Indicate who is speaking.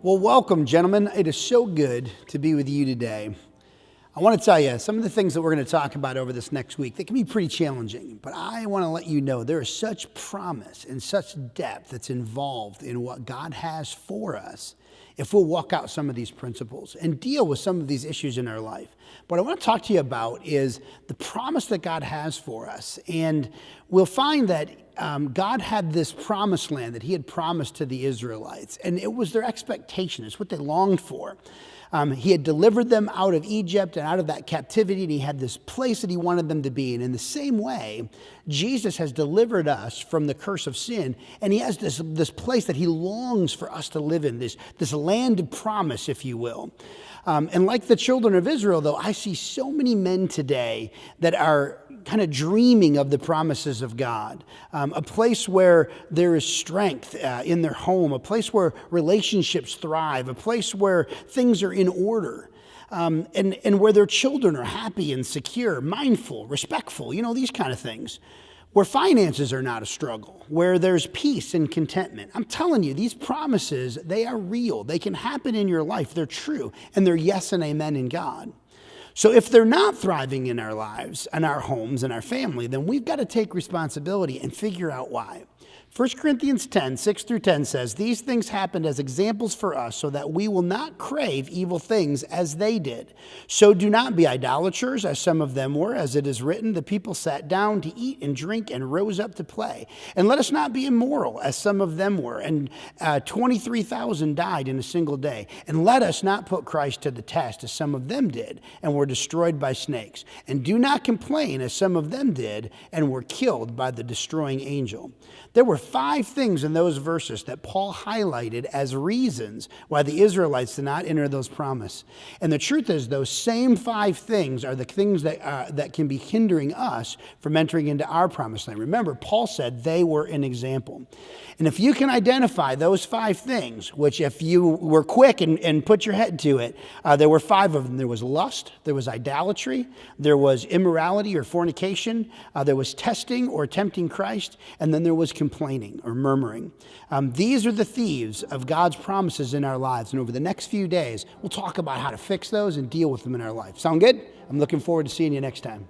Speaker 1: Well, welcome, gentlemen. It is so good to be with you today. I want to tell you some of the things that we're going to talk about over this next week that can be pretty challenging, but I want to let you know there is such promise and such depth that's involved in what God has for us if we'll walk out some of these principles and deal with some of these issues in our life. What I want to talk to you about is the promise that God has for us. And we'll find that God had this promised land that he had promised to the Israelites, and it was their expectation. It's what they longed for. He had delivered them out of Egypt and out of that captivity, and he had this place that he wanted them to be. And in the same way, Jesus has delivered us from the curse of sin, and he has this place that he longs for us to live in, this land of promise, if you will. And like the children of Israel, though, I see so many men today that are kind of dreaming of the promises of God, a place where there is strength in their home, a place where relationships thrive, a place where things are in order, and where their children are happy and secure, mindful, respectful, these kind of things, where finances are not a struggle, where there's peace and contentment. I'm telling you, these promises, they are real. They can happen in your life. They're true, and they're yes and amen in God. So if they're not thriving in our lives, and our homes, and our family, then we've got to take responsibility and figure out why. 1 Corinthians 10, 6 through 10 says, "These things happened as examples for us so that we will not crave evil things as they did. So do not be idolaters as some of them were, as it is written, the people sat down to eat and drink and rose up to play. And let us not be immoral as some of them were. And 23,000 died in a single day. And let us not put Christ to the test as some of them did and were destroyed by snakes. And do not complain as some of them did and were killed by the destroying angel." There were 5 things in those verses that Paul highlighted as reasons why the Israelites did not enter those promises. And the truth is, those same 5 things are the things that can be hindering us from entering into our promised land. Remember, Paul said they were an example. And if you can identify those 5 things, which if you were quick and put your head to it, there were 5 of them. There was lust, there was idolatry, there was immorality or fornication, there was testing or tempting Christ, and then there was complaining or murmuring. These are the thieves of God's promises in our lives. And over the next few days, we'll talk about how to fix those and deal with them in our life. Sound good? I'm looking forward to seeing you next time.